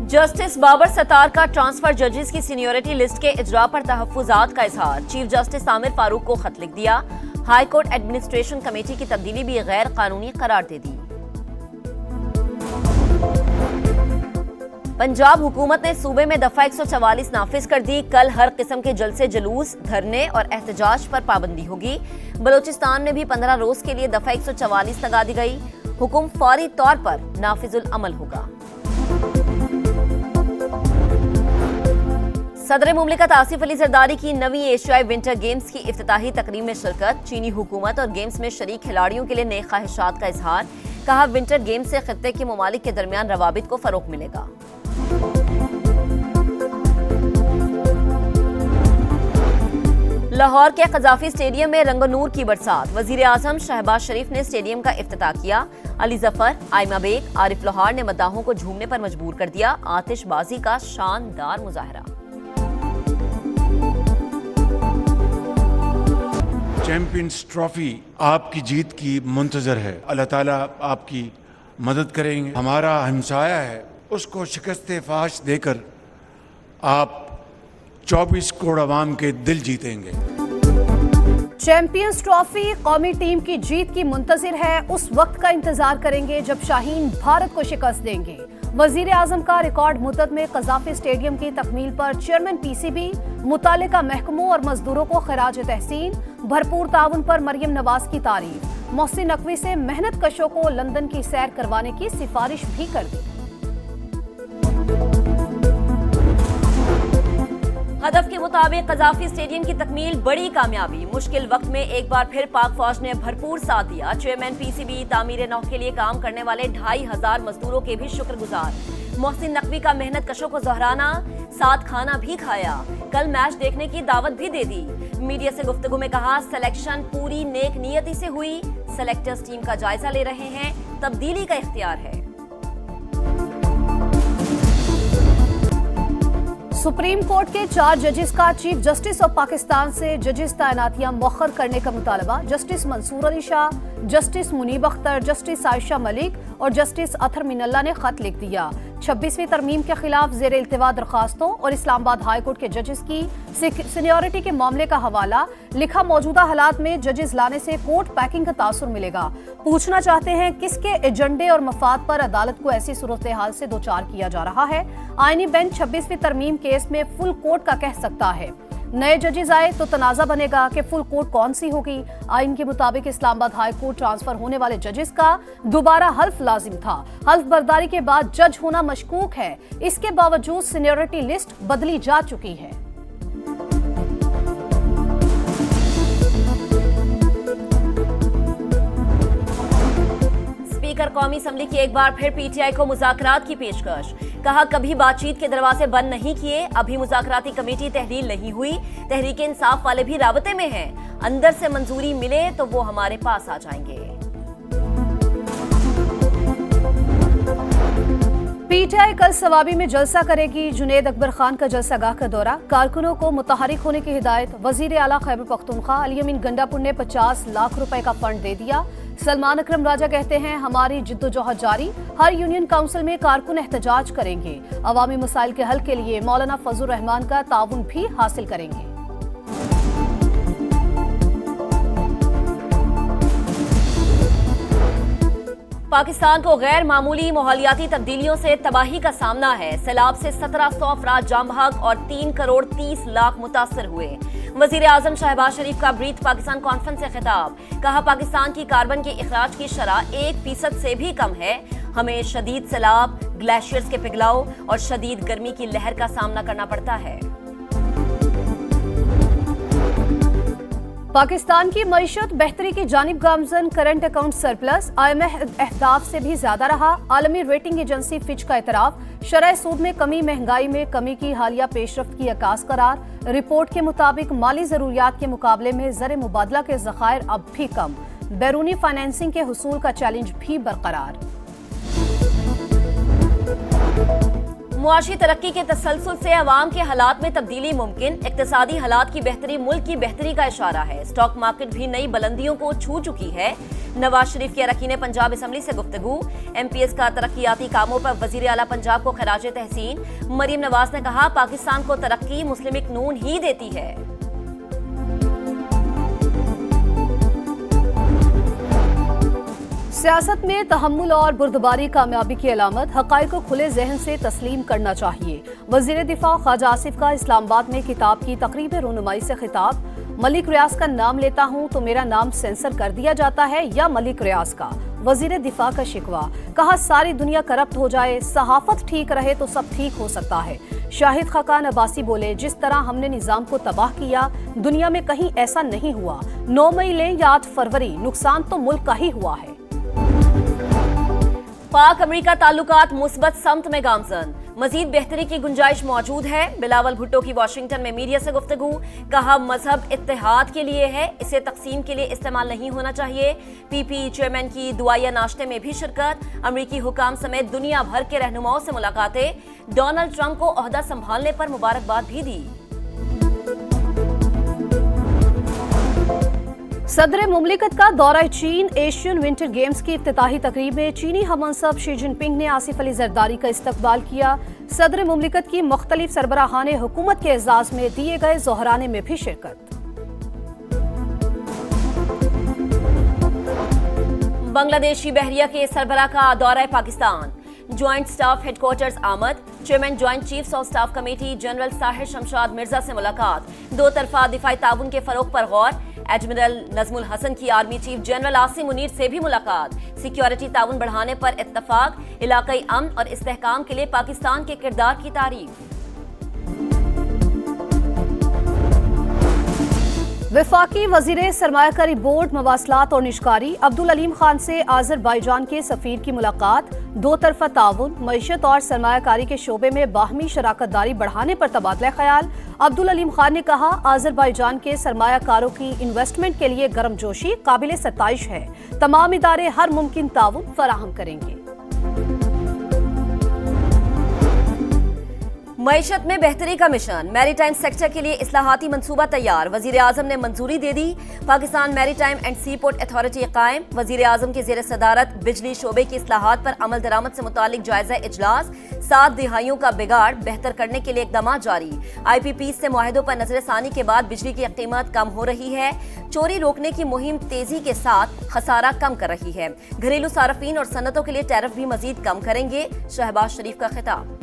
Justice Babar Sattar का transfer जजेस की सीनियरिटी लिस्ट के इजरा पर तहफ्फुजात का इजहार। चीफ जस्टिस आमिर फारूक को खत लिख दिया। हाई कोर्ट एडमिनिस्ट्रेशन कमेटी की तब्दीली भी गैर कानूनी करार दे दी। पंजाब हुकूमत ने सूबे में दफा 144 नाफिज कर दी। कल हर किस्म के जलसे, जुलूस, धरने और एहतजाज पर पाबंदी होगी। बलोचिस्तान में भी 15 रोज के लिए दफा 144 लगा दी गई। हुक्म फौरी तौर पर नाफिजुल अमल होगा। सदर मुमलिकत आसिफ अली जरदारी की नवी एशियाई विंटर गेम्स की इफ्तिताही तकरीब में शिरकत। चीनी हुकूमत और गेम्स में शरीक खिलाड़ियों के लिए नए ख्वाहिशात का इजहार। कहा, विंटर गेम्स से खित्ते के ममालिक के दरमियान रवाबित को फरोग मिलेगा। लाहौर के कजाफी स्टेडियम में रंगनूर की बरसात। वजीर आजम शहबाज शरीफ ने स्टेडियम का इफ्तिताह किया। अली जफर, आइमा बेग, आरिफ लोहार ने मद्दाहों को झूमने पर मजबूर कर दिया। आतिशबाजी का शानदार मुजाहरा। चैंपियंस ट्रॉफी आपकी जीत की मुंतजर है। अल्लाह ताला आपकी मदद करेंगे। हमारा हमसाया है, उसको शिकस्त फाश देकर आप 24 करोड़ आवाम के दिल जीतेंगे। चैंपियंस ट्रॉफी कौमी टीम की जीत की मुंतजिर है। उस वक्त का इंतजार करेंगे जब शाहीन भारत को शिकस्त देंगे। वजीर आजम का रिकॉर्ड मुद्दत में कजाफी स्टेडियम की तकमील पर चेयरमैन पीसीबी, मुतालिका महकमों और मजदूरों को खिराज तहसीन। भरपूर ताउन पर मरियम नवाज की तारीफ। मोहसिन नकवी से मेहनत कशों को लंदन की सैर करवाने की सिफारिश भी कर दी। हदफ के मुताबिक कजाफी स्टेडियम की तकमील बड़ी कामयाबी। मुश्किल वक्त में एक बार फिर पाक फौज ने भरपूर साथ दिया। चेयरमैन पीसीबी, तामीर नौ के लिए काम करने वाले 2500 मजदूरों के भी शुक्रगुजार। मोहसिन नकवी का मेहनत कशों को दोहराना, साथ खाना भी खाया। कल मैच देखने की दावत भी दे दी। मीडिया से गुफ्तगू में कहा, सिलेक्शन पूरी नेक नियति से हुई। सेलेक्टर्स टीम का जायजा ले रहे हैं, तब्दीली का इख्तियार है। सुप्रीम कोर्ट के 4 जजेस का चीफ जस्टिस ऑफ पाकिस्तान से जजेस तैनातियां मौखर करने का मुतालबा। Justice Mansoor Ali Shah, justice Munib Akhtar, justice Ayesha Malik और जस्टिस अथर मिनल्ला ने खत लिख दिया। 26वीं तरमीम के खिलाफ जेर इल्तिवा दरखास्तों और इस्लामाबाद हाई कोर्ट के जजेस की सीनियरिटी के मामले का हवाला लिखा। मौजूदा हालात में जजेस लाने से कोर्ट पैकिंग का तासुर मिलेगा। पूछना चाहते हैं किसके एजेंडे और मफाद पर अदालत को ऐसी सूरत हाल से दो चार किया जा रहा है। आईनी बेंच 26वीं तरमीम केस में फुल कोर्ट का कह सकता है। नए जजेस आए तो तनाजा बनेगा कि फुल कोर्ट कौन सी होगी। आइन के मुताबिक इस्लामाबाद हाई कोर्ट ट्रांसफर होने वाले जजेस का दोबारा हल्फ लाजिम था। हल्फ बर्दारी के बाद जज होना मशकूक है। इसके बावजूद सीनियरिटी लिस्ट बदली जा चुकी है। स्पीकर कौमी असम्बली की एक बार फिर पीटीआई को मुज़ाकरात की पेशकश। कहा, कभी बातचीत के दरवाजे बंद नहीं किए। अभी मुज़ाकराती कमेटी तहलील नहीं हुई। तहरीक इंसाफ वाले भी राबते में हैं। अंदर से मंजूरी मिले तो वो हमारे पास आ जाएंगे। पीटीआई कल सवाबी में जलसा करेगी। जुनेद अकबर खान का जलसागाह का दौरा। कारकुनों को मुतहरिक होने की हिदायत। वजीर आला खैबर पख्तूनख्वा अली अमीन गंडापुर ने 50 लाख रुपए का फंड दे दिया। सलमान अकरम राजा कहते हैं, हमारी जिद्दोजहद जारी। हर यूनियन काउंसिल में कारकुन एहतजाज करेंगे। अवामी मसाइल के हल के लिए मौलाना फजलुर रहमान का ताउन भी हासिल करेंगे। पाकिस्तान को गैर मामूली माहौलियाती तब्दीलियों से तबाही का सामना है। सैलाब से 1700 अफराद जाम बहक और 3 करोड़ 30 लाख मुतासर हुए। वजीर आजम शहबाज शरीफ का ब्रीथ पाकिस्तान कॉन्फ्रेंस से खिताब। कहा, पाकिस्तान की कार्बन के इखराज की शरह 1% से भी कम है। हमें शदीद सैलाब, ग्लेशियर्स के पिघलाव और शदीद गर्मी की लहर का सामना करना पड़ता है। पाकिस्तान की मईशत बेहतरी की जानिब गामजन। करंट अकाउंट सरप्लस IMF अहदाफ से भी ज्यादा रहा। आलमी रेटिंग एजेंसी फिच का इतराफ। शरह सूद में कमी, महंगाई में कमी की हालिया पेशरफ्त की अक्कास करार। रिपोर्ट के मुताबिक माली जरूरियात के मुकाबले में ज़र मुबादला के ज़खायर अब भी कम। बैरूनी फाइनेंसिंग के हुसूल का चैलेंज भी बरकरार। मुआशी तरक्की के तसलसल से अवाम के हालात में तब्दीली मुमकिन, इक्तिसादी हालात की बेहतरी मुल्क की बेहतरी का इशारा है। स्टॉक मार्केट भी नई बुलंदियों को छू चुकी है। नवाज शरीफ की अरकान पंजाब असम्बली से गुफ्तगू। MPS का तरक्याती कामों पर वजीर आला पंजाब को खराज तहसीन। मरीम नवाज ने कहा, पाकिस्तान को तरक्की मुस्लिम लीग नून ही देती है। सियासत में तहम्मुल और बुर्दबारी कामयाबी की अलामत, हक़ाइक़ को खुले जहन से तस्लीम करना चाहिए। वज़ीर दिफा ख्वाजा आसिफ का इस्लामाबाद में किताब की तकरीब रूनुमाई से खिताब। मलिक रियाज का नाम लेता हूँ तो मेरा नाम सेंसर कर दिया जाता है या मलिक रियाज का। वज़ीर दिफा का शिकवा, कहा सारी दुनिया करप्ट हो जाए, सहाफत ठीक रहे तो सब ठीक हो सकता है। शाहिद खाकान अब्बासी बोले, जिस तरह हमने निज़ाम को तबाह किया दुनिया में कहीं ऐसा नहीं हुआ। 9 मई लें या 8 फरवरी, नुकसान तो मुल्क का ही हुआ है। पाक अमेरिका ताल्लुकात मुस्बत समत में गामजन, मजीद बेहतरी की गुंजाइश मौजूद है। बिलावल भुट्टो की वाशिंगटन में मीडिया से गुफ्तगू, कहा मजहब इत्तेहाद के लिए है, इसे तकसीम के लिए इस्तेमाल नहीं होना चाहिए। PP चेयरमैन की दुआया नाश्ते में भी शिरकत। अमरीकी हुकाम समेत दुनिया भर के रहनुमाओं से मुलाकातें। डोनाल्ड ट्रंप को ओहदा संभालने पर मुबारकबाद भी दी। सदर मुमलिकत का दौरा चीन। एशियन विंटर गेम्स की इफ्तिताही तकरीब में चीनी हममनसब शी जिनपिंग ने आसिफ अली जरदारी का इस्तकबाल किया। सदर मुमलिकत की मुख्तलिफ सरबराहान हुकूमत के एजाज में दिए गए जोहराने में भी शिरकत। बांग्लादेशी बहरिया के सरबराह का दौरा पाकिस्तान। ज्वाइंट स्टाफ हेडक्वार्टर्स आमद। Chairman joint chiefs of staff committee general Sahir Shamshad Mirza से मुलाकात। दो तरफा दिफाई ताउन के फरोग पर गौर। एडमिरल नजमुल हसन की army chief general Asim Munir से भी मुलाकात। सिक्योरिटी ताउन बढ़ाने पर इत्तफाक। इलाकाई अमन और इस्तेहकाम के लिए पाकिस्तान के किरदार की तारीफ। वफाकी वजीर सरमायाकारी बोर्ड मवासलात और निशकारी अब्दुल अलीम खान से आज़रबाईजान के सफीर की मुलाकात। दो तरफा ताउन, मईशत और सरमायाकारी के शोबे में बाहमी शराकत दारी बढ़ाने पर तबादला ख्याल। अब्दुल अलीम खान ने कहा, आज़रबाईजान के सरमायाकारों की इन्वेस्टमेंट के लिए गर्मजोशी काबिल सताइश है। तमाम इदारे हर मुमकिन ताउन फराहम करेंगे। मईशत में बेहतरी का मिशन। मैरीटाइम सेक्टर के लिए इस्लाहाती मंसूबा तैयार। वजीर आजम ने मंजूरी दे दी। Pakistan maritime and sea port authority कायम। वजीर आजम के जेर सदारत बिजली शोबे की इस्लाहात पर अमल दरामद से मुतालिक जायजा इजलास। 7 दिहाइयों का बिगाड़ बेहतर करने के लिए इकदाम जारी। IPP से मुआहदों पर नजरसानी के बाद बिजली की कीमत कम हो रही है। चोरी रोकने की मुहिम तेजी के साथ खसारा कम कर रही है। घरेलू सार्फिन और सनतों के लिए टैरिफ भी मजीद कम करेंगे। शहबाज शरीफ का खिताब।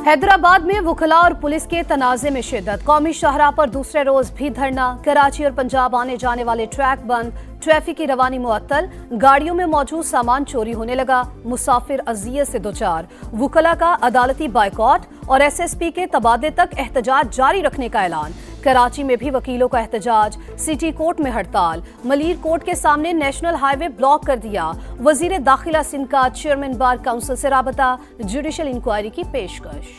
हैदराबाद में वुकला और पुलिस के तनाजे में शिद्दत। कौमी शाहराह पर दूसरे रोज भी धरना। कराची और पंजाब आने जाने वाले ट्रैक बंद। ट्रैफिक की रवानी मुअत्तल। गाड़ियों में मौजूद सामान चोरी होने लगा। मुसाफिर अजियत से दोचार। वुकला का अदालती बाइकॉट और SSP के तबादले तक एहतजाज जारी रखने का ऐलान। कराची में भी वकीलों का एहतजाज। सिटी कोर्ट में हड़ताल। मलीर कोर्ट के सामने नेशनल हाईवे ब्लॉक कर दिया। वजीर दाखिला सिंध का चेयरमैन बार काउंसिल से राबता। जुडिशल इंक्वायरी की पेशकश।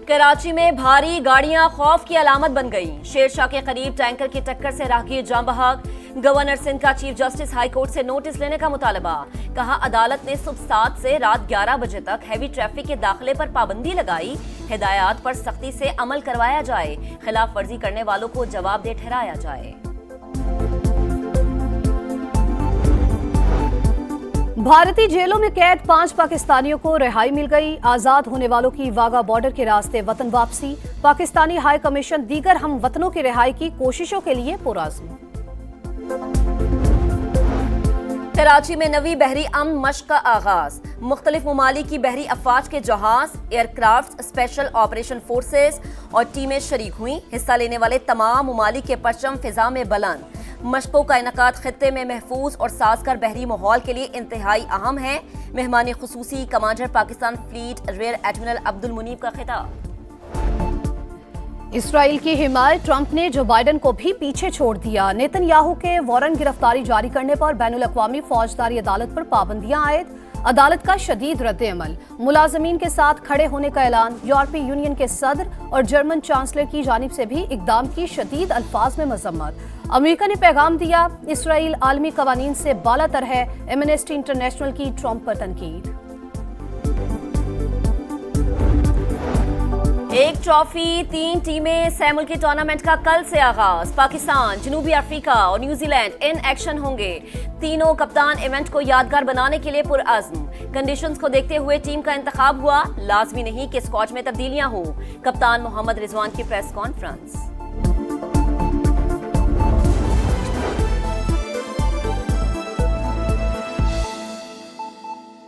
कराची में भारी गाड़ियां खौफ की अलामत बन गईं। शेरशाह के करीब टैंकर की टक्कर से राहगीर जान बहक। गवर्नर सिंध का चीफ जस्टिस हाई कोर्ट से नोटिस लेने का मुतालबा। कहा, अदालत ने सुबह 7 से रात 11 बजे तक हैवी ट्रैफिक के दाखिले पर पाबंदी लगाई। हिदायत पर सख्ती से अमल करवाया जाए। खिलाफ वर्जी करने वालों को जवाबदेह ठहराया जाए। भारतीय जेलों में कैद 5 पाकिस्तानियों को रिहाई मिल गई। आजाद होने वालों की वाघा बॉर्डर के रास्ते वतन वापसी। पाकिस्तानी हाई कमीशन दीगर हम वतनों की रिहाई की कोशिशों के लिए पुरअज़्म। कराची में नवी बहरी अमन मश्क का आगाज। मुख्तलिफ ममालिक की बहरी अफवाज के जहाज, एयरक्राफ्ट, स्पेशल ऑपरेशन फोर्सेस और टीमें शरीक हुई। हिस्सा लेने वाले तमाम ममालिक के परचम फिजा में बुलंद। मशकों का इनकाद खित्ते में महफूज और साजगार बहरी माहौल के लिए इंतहाई अहम है। मेहमान खुसूसी commander Pakistan fleet rear admiral Abdul Munib का खिताब। इसराइल की हिमायत। ट्रंप ने जो बाइडन को भी पीछे छोड़ दिया। नेतन्याहू के वारंट गिरफ्तारी जारी करने पर बैनुल अक़वामी फौजदारी अदालत पर पाबंदियां आयद। अदालत का शदीद रद्द-ए-अमल, मुलाजमीन के साथ खड़े होने का ऐलान, यूरोपीय यूनियन के सदर और जर्मन चांसलर की जानिब से भी इकदाम की शदीद अल्फाज में मजम्मत। अमेरिका ने पैगाम दिया, इसराइल आलमी कवानीन से बालातर है, एमनेस्टी इंटरनेशनल की ट्रंप पर तनकीद। एक ट्रॉफी 3 टीमें सैमुल के टूर्नामेंट का कल से आगाज। पाकिस्तान, जनूबी अफ्रीका और न्यूजीलैंड इन एक्शन होंगे। तीनों कप्तान इवेंट को यादगार बनाने के लिए पुरअज़्म। कंडीशंस को देखते हुए टीम का इंतखाब हुआ, लाजमी नहीं कि स्क्वाड में तब्दीलियां हों। कप्तान मोहम्मद रिजवान की प्रेस कॉन्फ्रेंस।